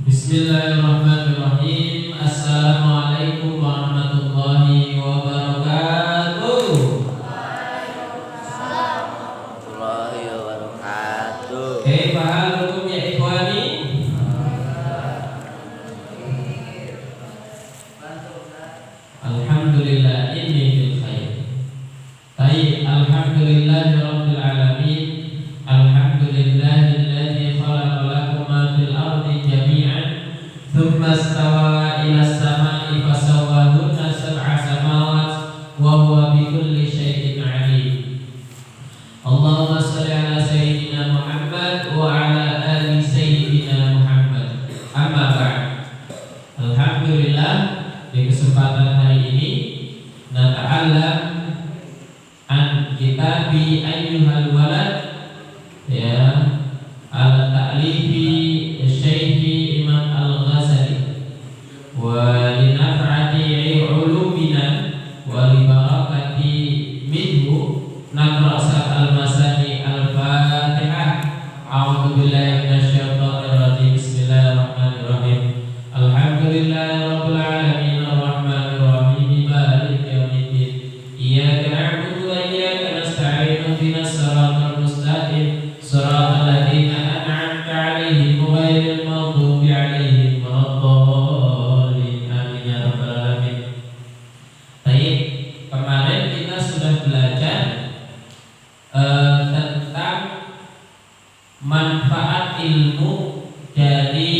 Bismillahirrahmanirrahim. Assalamualaikum warahmatullahi wabarakatuh. Waalaikumsalam warahmatullahi wabarakatuh. Kaifa halukum ya ikhwani? Alhamdulillah inni fil khair. Baik, alhamdulillahirabbil alamin. Alhamdulillahilladzi khalaqa lakum ma fil ardi jami'an thumma istawa ila as-sama'i fasawwahunna sab'a samawat wa huwa bikulli syai'in 'alim. Allahumma shalli ala sayyidina Muhammad wa ala ali sayyidina Muhammad. Amma ba'd. Alhamdulillah, di kesempatan hari ini nata'allam an kitabi ayyuhal walad, ya, ala ta'lifi Syekh Imam Al-Ghazali wa linaf'ati ulumina wa libarakati minhu naqra al-masani al-Fatihah. A'udzu billahi minasyaitonir rajim. Bismillahirrahmanirrahim. Alhamdulillahirabbil alamin arrahmanir rahim maliki yaumiddin. Iyyaka na'budu wa iyyaka nasta'in ihdinas siratal mustaqim siratal ladzina an'amta 'alaihim ghairil maghdubi 'alaihim waladdallin. Amin ya rabbal alamin. Baik, kemarin kita sudah belajar tentang manfaat ilmu dari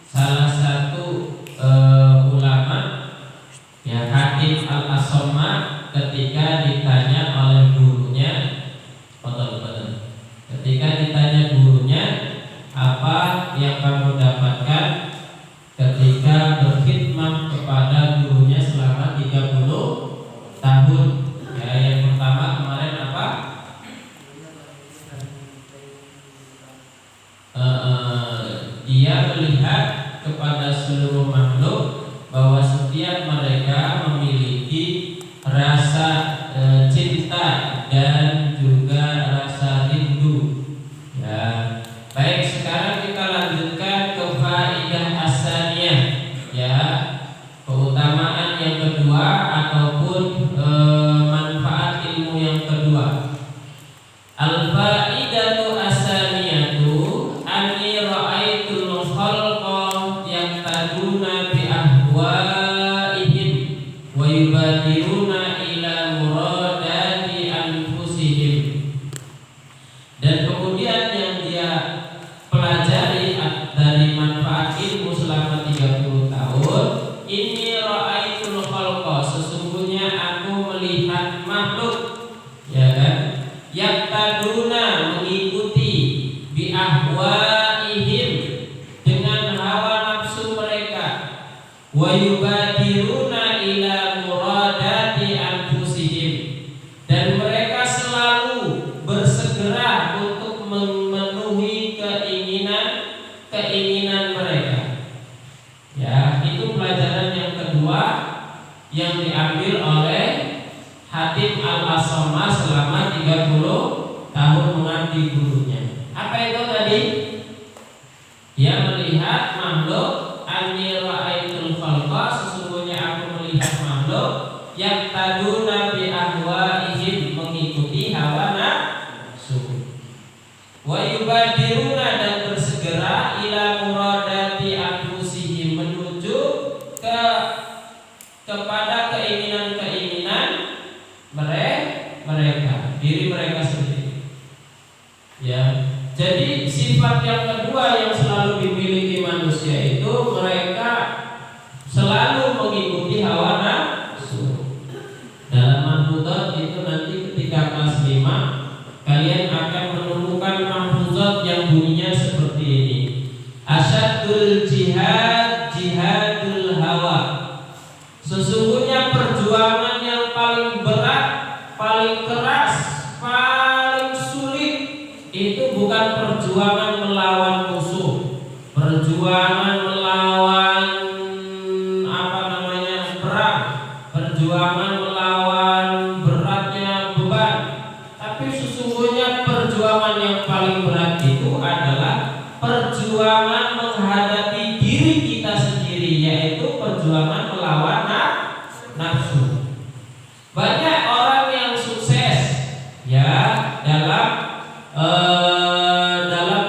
salah satu ulama, ya, Hatim Al-Asomma, ketika ditanya oleh gurunya, ketika ditanya gurunya, apa yang kamu dapatkan ketika berkhidmah kepada gurunya selama 30 tahun? Ya, yang pertama kemarin apa? Dia melihat kepada seluruh makhluk bahwa setiap mereka memiliki rasa cinta dan juga rasa rindu. Ya, baik, sekarang kita lanjutkan ke faidah asaniyah, ya, keutamaan yang kedua ataupun manfaat ilmu yang kedua. Al-faidatu asaniyatu anni ra'aitul khalqa yaqtaduna bi ahwaihim wa yubadiruna ila muradati anfusihim. Dan kemudian yang dia pelajari dari manfaat ilmu selama 30 tahun, inni ra'aitul khalqa, sesungguhnya aku melihat makhluk, ya kan, yaqtaduna, mengikuti, bi ahwaihim, dengan hawa nafsu mereka, wa yubadiruna ila muradati anfusihim, dan mereka selalu bersegera untuk memenuhi keinginan mereka. Ya, itu pelajaran yang kedua yang diambil oleh Hatim Al-Asomma selama 30 tahun mengabdi gurunya. Apa itu tadi? Dia melihat makhluk, anni ra'aitul khalqa, sesungguhnya aku melihat makhluk, yang taduna bi ahwaihim, mengikuti hawa nafsu, wa yubadiruna, dan bersegera, ila muradati anfusihim, menuju kepada keinginan-keinginan mereka, diri mereka sendiri. Ya, jadi sifat yang kedua yang selalu dimiliki manusia itu mereka selalu mengikuti hawa nafsu. Dalam mahfuzat itu nanti ketika kelas 5 kalian akan menemukan mahfuzat yang bunyinya seperti ini. Asyadul jihad jihadul hawa. Sesungguhnya perjuangan yang paling berat, paling keras, paling sulit itu bukan perjuangan melawan musuh, perjuangan melawan perang, perjuangan melawan beratnya beban. Tapi sesungguhnya perjuangan yang paling berat itu adalah perjuangan menghadapi diri kita sendiri, yaitu perjuangan melawan nafsu. Banyak orang yang sukses ya dalam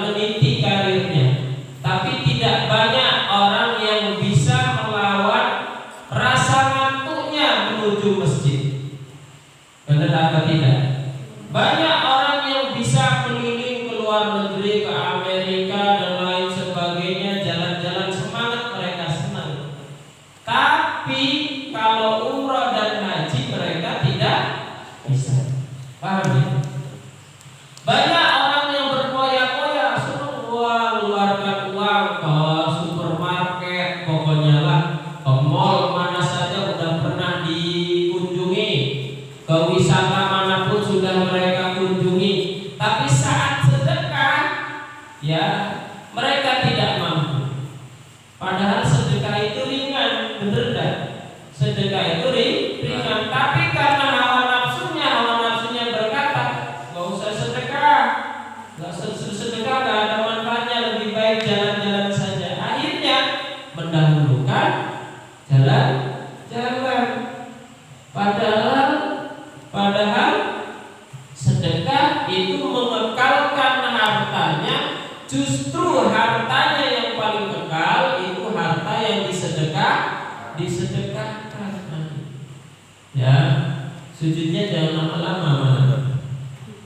meniti karirnya, tapi tidak banyak orang yang bisa melawan rasa ngantuknya menuju masjid. Benar apa tidak? Banyak orang yang bisa keliling ke luar negeri, ke Amerika dan lain sebagainya, jalan-jalan semangat, mereka senang. Tapi kalau umrah dan haji mereka tidak bisa. Paham ya? Banyak orang yang berfoya-foya, senang mengeluarkan uang ke supermarket, pokoknya lah, ke mall mana saja udah pernah dikunjungi, ke wisata manapun sudah mereka kunjungi. Tapi saat sedekah, ya mereka tidak mampu. Padahal sedekah itu ringan, bener kan? Sedekah itu ringan, tapi karena hawa nafsunya berkata, nggak usah sedekah, sedekah nggak ada manfaatnya, lebih baik jalan-jalan saja. Akhirnya mendahulukan jalan-jalan. Padahal sedekah itu mengekalkan hartanya. Justru hartanya yang paling kekal itu harta yang disedekahkan. Ya, sujudnya jangan lama-lama,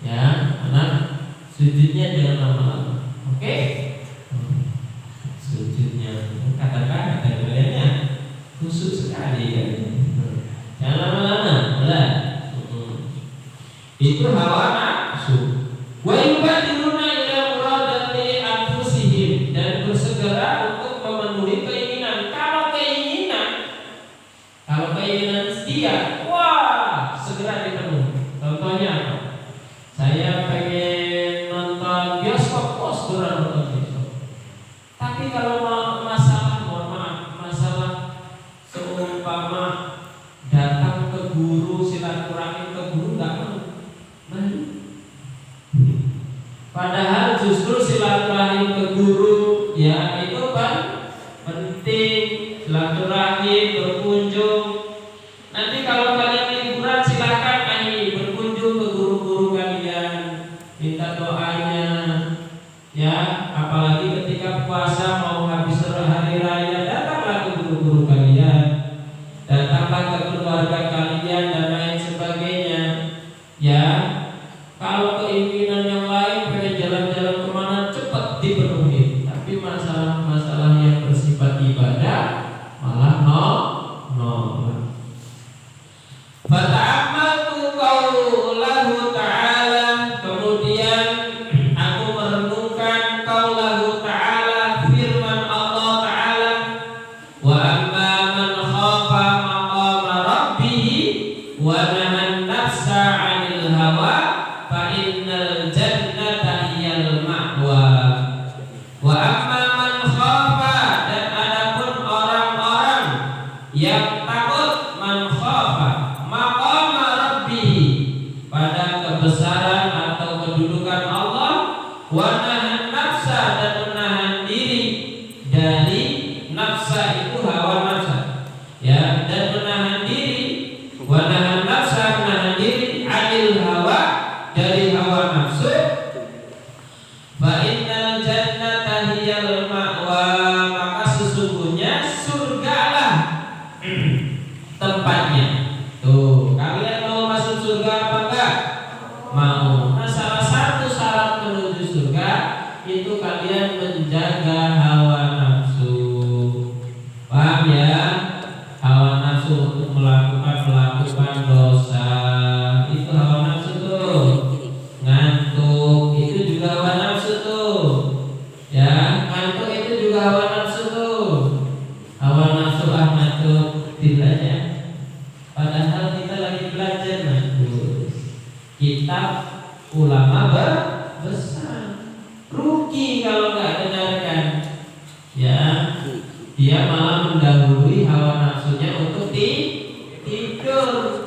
ya, anak, sujudnya jangan lama-lama. Oke? Sujudnya katakan kaliannya khusus sekali ya. Jangan lama-lama, belah. Itu hawa nafsu. Wa yubadiruna ila muradati anfusihim, dan bersegera untuk memenuhi keinginan. Kalau keinginan dia, wah, segera dipenuhi. Contohnya apa? Saya pengen nonton bioskop, segera nonton bioskop. Tapi kalau masalah seumpama datang ke guru, silaturahmi ke guru, nggak mau. Padahal justru silaturahim ke guru ya itu kan penting, silaturahim, berkunjung. Nanti kalau kalian liburan silakan berkunjung ke guru-guru kalian, minta doanya ya. Apalagi ketika puasa mau habis hari raya, datanglah ke guru-guru kalian, datanglah ke keluarga kalian dan lain sebagainya ya. Kalau keinginan yang lain pengen jalan-jalan kemana cepat dipenuhi, tapi masalah-masalah yang bersifat ibadah malah nol. Fata'ammaltu qaulahu ta'ala, kemudian aku merenungkan qaulahu ta'ala, firman Allah Ta'ala, wa amma man khafa maqama rabbih wa nahan nafsa 'anil hawa fa innal jannata hiyal ma'wa. Wa amma man khafa, dan adapun orang-orang yang takut, man khafa maqama rabbih, pada kebesaran atau kedudukan Allah, wa nahan nafsa, dan menahan diri dari nafsa itu hawa nafsa ya, dan menahan diri, wa nahan nafsa, menahan diri, anil hawa, dari hawa nafsu, fa innal jannata hiyal ma'wa, maka sesungguhnya surgalah tempatnya. Tuh, kalian mau masuk surga apa enggak? Mau. Nah, salah satu syarat menuju surga itu kalian menjaga hawa nafsu. Paham ya? Hawa nafsu untuk melakukan dosa. Itu hawa nafsu tuh. Ngantuk itu juga hawa nafsu tuh. Ya, ngantuk itu juga hawa nafsu tuh. Hawa nafsu ngantuk tidaknya. Padahal kita lagi belajar kitab ulama besar. Rugi kalau nggak dengarkan. Ya, dia malah mendahului hawa nafsunya untuk tidur.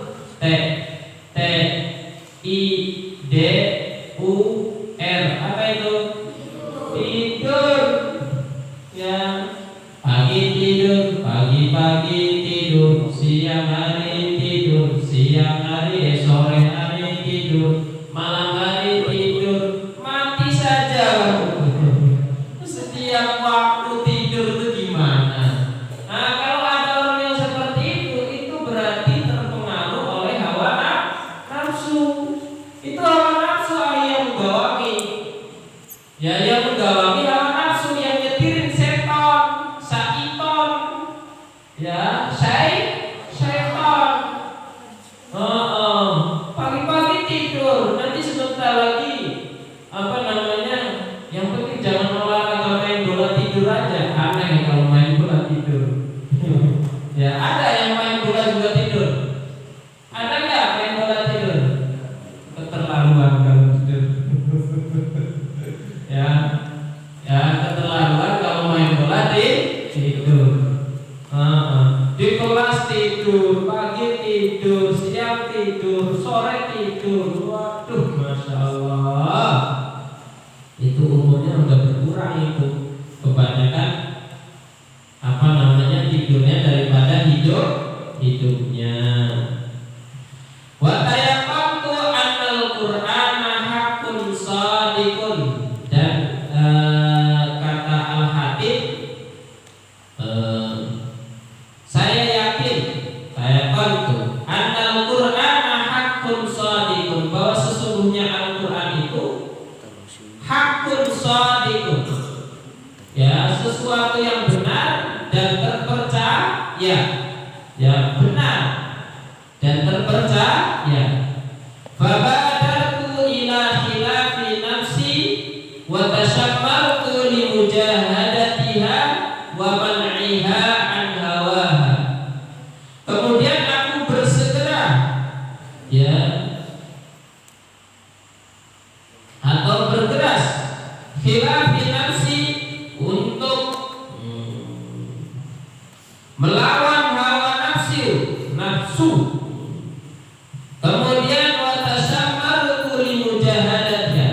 TIDUR, apa itu? Tidur. setiap waktu tidur itu gimana? Nah, kalau ada orang yang seperti itu berarti terpengaruh oleh hawa nafsu. Itu hawa nafsu yang menggawangi. Ya, yang menggawangi hawa nafsu, yang nyetirin setan, syaiton. Ya, syaiton. Pagi-pagi tidur, nanti sebentar lagi yang penting jangan olahraga, main bola tidur aja. Aneh kalau main bola tidur. Ya, ada yang main bola juga tidur. Ada nggak main bola tidur? Keterlaluan kalau tidur. ya, keterlaluan kalau main bola tidur. Di kelas tidur, pagi tidur, siang tidur, sore tidur. Waduh, masya Allah. Itu umurnya udah berkurang itu. Kebanyakan tidurnya daripada hidupnya. Wa tayaqantu annal Qur'ana haqqun shadiqun, dan kata Al-Hatib, saya yakin, tayaqantu annal Qur'ana haqqun shadiqun, bahwa sesungguhnya Al-Qur'an itu haqqun shadiqun, ya, sesuatu yang benar dan terpercaya, ya, benar dan terpercaya. Fabadartu ila khilafi nafsi wa tashammartu li mujahadatiha wa man'iha an hawaha. Kemudian aku bersegera, ya, atau bergeras khilafi nafsi, untuk melawan hawa nafsu. Kemudian watasammaru li mujahadatiha,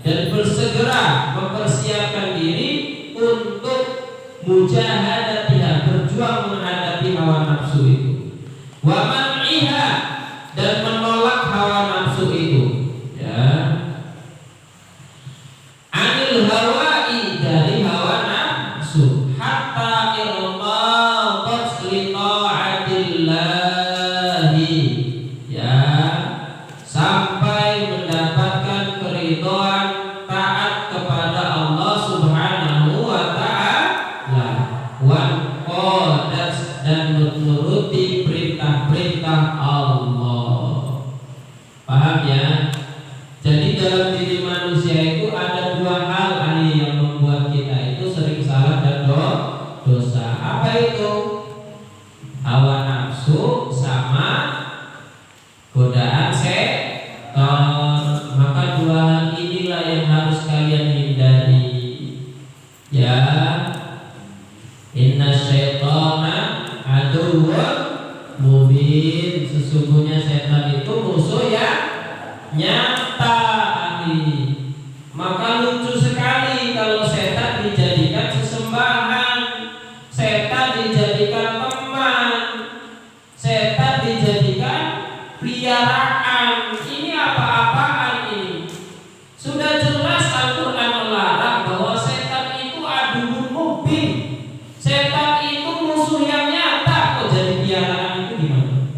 dan bersegera mempersiapkan diri untuk mujahadatiha, berjuang menghadapi hawa nafsu itu. Wa man'iha, dan menolak hawa nafsu itu, ya. Anil hawa'i, dari hawa nafsu, hatta irtadat li ta'atillahi, ya, sampai mendapatkan keridhaan taat kepada Allah Subhanahu wa ta'ala, wan qadat, dan menuruti perintah-perintah Allah. Paham ya? Jadi dalam diri manusia itu ada dua hal yang membuat kita itu sering salah dan dosa. Apa itu? Hawa nafsu sama godaan setan. Maka dua hal inilah yang harus kalian hindari. Ya, inna syaitana aduwwun mubin, sesungguhnya setan itu musuh yang nyata. Maka lucu sekali kalau setan dijadikan sesembahan, setan dijadikan teman, setan dijadikan peliharaan. Ini apa-apaan ini? Sudah jelas Al-Quran melarang bahwa setan itu aduun mubin, setan itu musuh yang nyata. Kok jadi peliharaan itu gimana?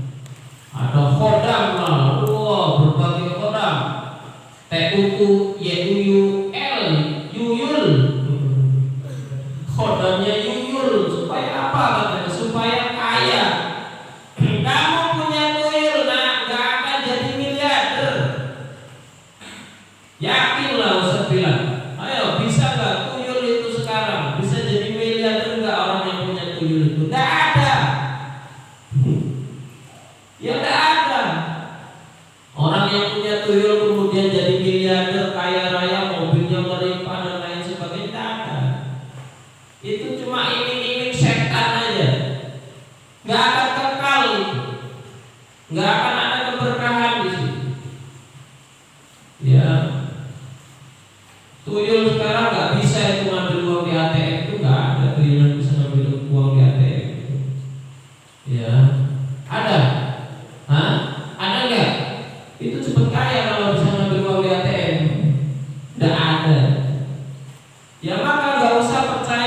Ada khodam lah, berbagai khodam, TUU, YUUL, Yuyul, khodamnya Yuyul. Supaya apa katanya? Supaya kaya. Kamu punya tuyul, nak, gak akan jadi miliarder. Yakinlah Ustaz bilang. Ayo, bisa gak tuyul itu sekarang bisa jadi miliarder? Gak orang yang punya tuyul itu? Gak ada. Ya gak ada. Orang yang punya tuyul kemudian jadi miliarder, kaya raya, mobilnya melimpah dan lain sebagainya, tidak ada. Itu cuma iming-iming setan aja. Nggak akan kekal itu. Nggak akan ada keberkahan di situ. Ya, tuyul sekarang nggak bisa itu ngambil uang di ATM, itu nggak ada tuyul yang bisa ngambil uang di ATM itu. Ya, ada? Hah? Ada nggak? Itu cepet kaya kalau bisa ngambil uang di ATM. Tidak ada. Ya, maka gak usah percaya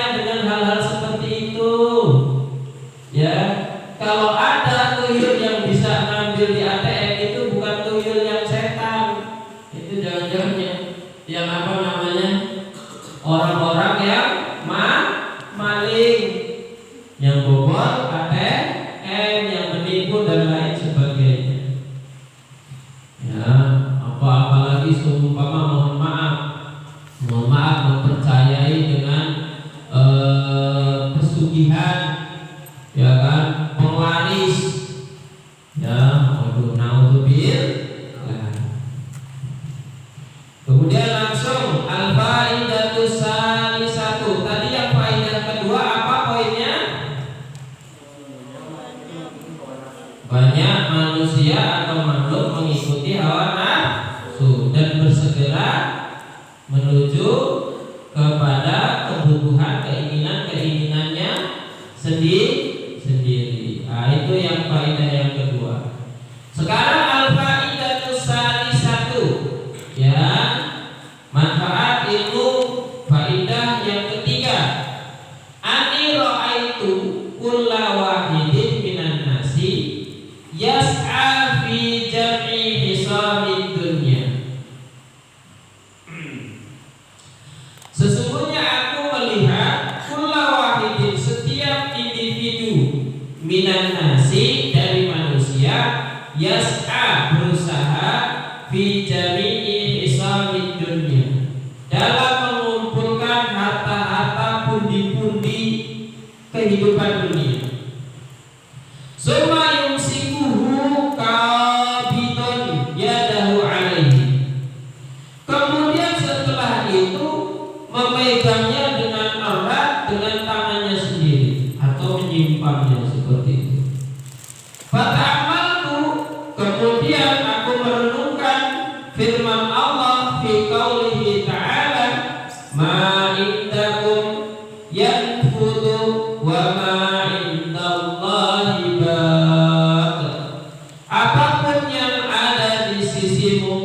pesugihan, ya kan, penglaris, ya, waduh, naudzubillah. Kemudian langsung al-faidatu salisatu. Tadi yang faidah kedua apa poinnya? Banyak manusia atau makhluk mengikuti hawa nafsu dan bersegera menuju kepada kebutuhan, keinginannya sendiri. Nah, itu yang faidah yang kedua. Sekarang al-faidatu salisatu, ya, manfaat ilmu faidah yang ketiga. Ani ra'aitu kulla wahidin minan nasi yas'a fi jam'i hisabid dunya. Sesungguhnya aku melihat kulla wahidin, setiap individu, minan nasi, dari manusia, yas'a, berusaha, fi jami'i hisabid dunya, dalam mengumpulkan harta-harta pundi-pundi kehidupan dunia. Summa yumsikuhu qabidun yadahu alaihi. Kemudian setelah itu memegangnya dengan erat dengan tangannya sendiri atau menyimpannya seperti itu. Fata'amaltu, kemudian aku merenungkan firman Allah fi qaulihi ta'ala, ma indakum yanfudu wa ma indallahi baq. Apapun yang ada di sisimu,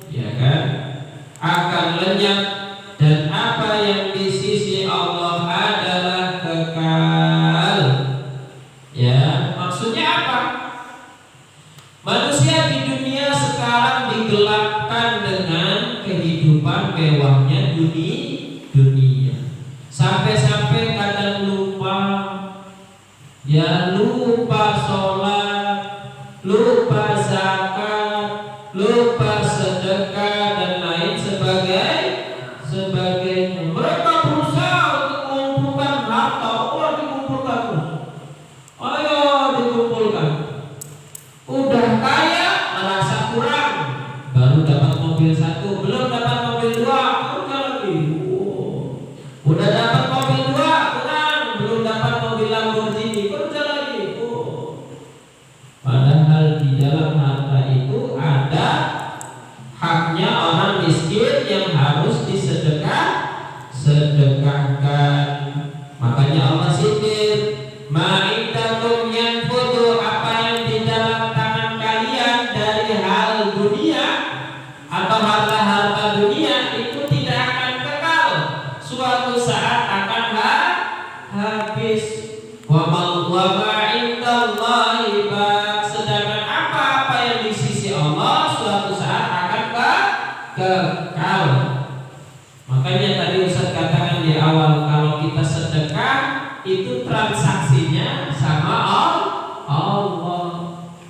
ya kan, akan lenyap, dan apa yang di sisi Allah adalah kekal. Ya, maksudnya apa? Manusia di dunia sekarang digelapkan dengan kehidupan mewahnya dunia. Sampai-sampai kadang lupa, ya, lupa sholat, lupa zakat, lupa sedekah dan lain sebagainya. Mereka berusaha untuk mengumpulkan harta. Oh, dikumpulkan terus. Ayo dikumpulkan. Udah kaya merasa kurang, baru dapat mobil satu, belum dapat mobil dua, kerja lagi. Udah dapat mobil dua, kurang, belum dapat mobil Lamborghini, kerja lagi. Padahal di dalam harta itu ada haknya orang miskin yang harus sedekahkan. Makanya Allah sindir, ma'indakum yanfudu, apa yang di dalam tangan kalian dari hal dunia atau harta-harta dunia itu tidak akan kekal, suatu saat akan habis. Wa ma indallahi baq, sedangkan apa-apa yang di sisi Allah suatu saat akan kekal. Makanya tadi Ustaz katakan di awal, kalau kita sedekah itu transaksinya sama Allah.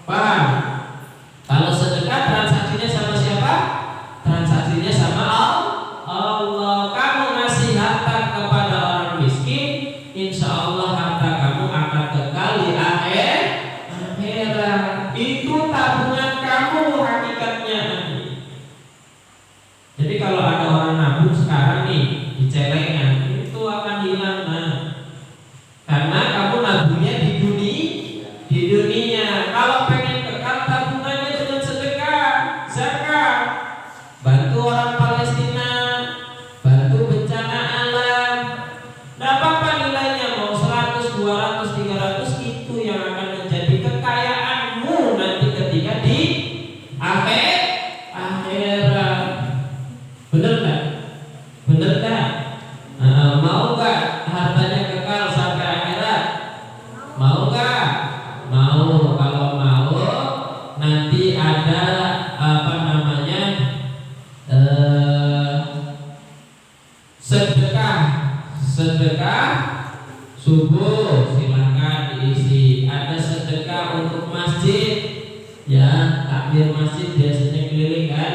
Paham? Kalau sedekah transaksinya sama siapa? Transaksinya sama Allah. Kamu ngasih harta kepada orang miskin, insya Allah harta kamu akan kekal di akhirat. Itu tabungan kamu hakikatnya. Jadi kalau ada orang nabung sekarang nih di celengan, itu akan hilang, karena kamu nabungnya di dunia. Kalau pengen kekal, tabungannya dengan sedekah, zakat, bantu orang Palestina, bantu bencana alam. Tidak apa-apa nilainya, mau 100, 200, 300, itu yang akan menjadi kekayaanmu nanti ketika di akhirat. Bener nggak? Mau nggak hartanya kekal sampai akhirat? Mau nggak? Mau. Kalau mau, nanti ada sedekah subuh, silakan diisi. Ada sedekah untuk masjid, ya, takmir masjid biasanya keliling kan,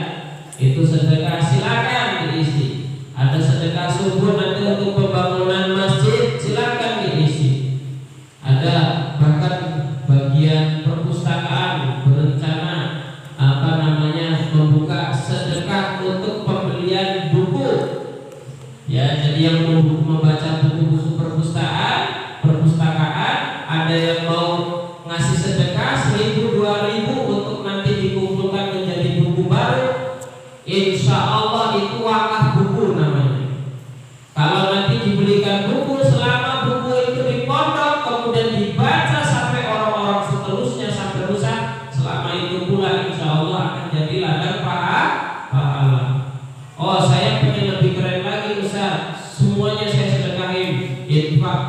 itu sedekah, silakan diisi. Ada sedekah subuh nanti untuk pembangunan masjid, silakan diisi.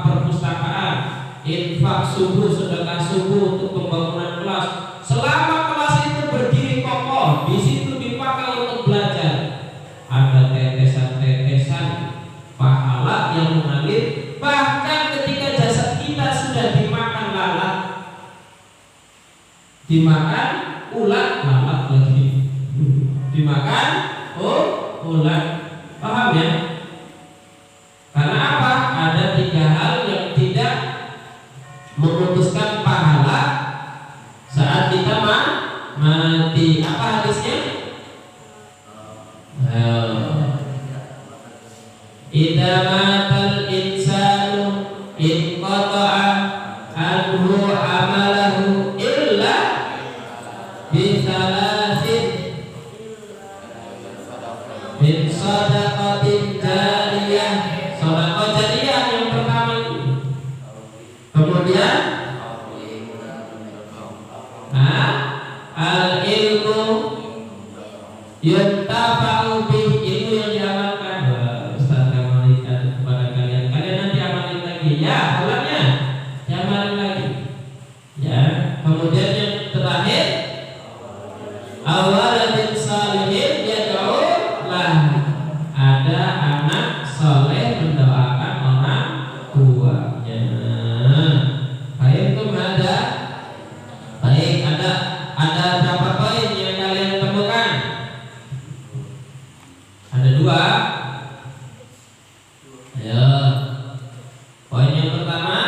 perpustakaan, infak subuh, sedekah subuh untuk pembangunan kelas. Selama kelas itu berdiri kokoh, di situ dipakai untuk belajar. Ada tetesan-tetesan pahala yang mengalir. Bahkan ketika jasad kita sudah dimakan lalat, dimakan ulat, lalat lagi, dimakan ulat. Paham ya? Karena apa? Ada 3 hal yang tidak memutuskan pahala saat kita mati. Apa hadisnya? Idza matal insanu inqata'a anhu amalahu illa bi thalathin min sadaqatin jariyah. Sedekah jariyah yang pertama itu. Kemudian al-ilmu yuntafa'u bih, ilmu yang diamalkan. Ustaz amalkan kepada kalian. Kalian nanti amalin lagi. Ya, ulangnya diamalin lagi. Ya. Kemudian yang terakhir, awaladin salihin yad'u lah. Ada anak soleh mendoakan orang tuanya. Baik, itu ada. Baik, ada berapa poin yang kalian temukan? Ada 2. Ayo. Poin yang pertama,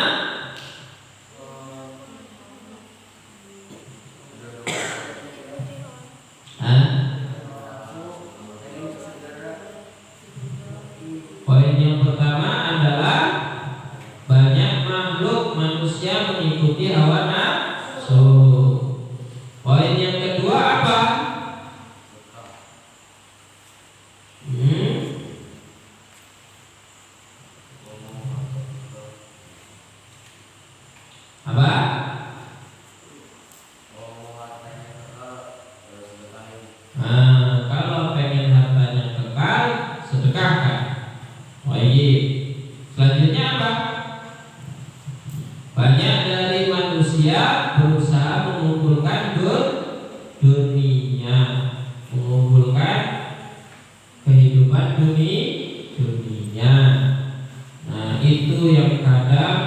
poin yang pertama adalah banyak makhluk manusia mengikuti hawa nafsu. Poin yang kedua apa? Apa? Kalau pengen hartanya kekal, sedekahkan. Wajib. Selanjutnya apa? Banyak dari manusia berusaha mengumpulkan dunia, mengumpulkan kehidupan dunia. Nah, itu yang kadang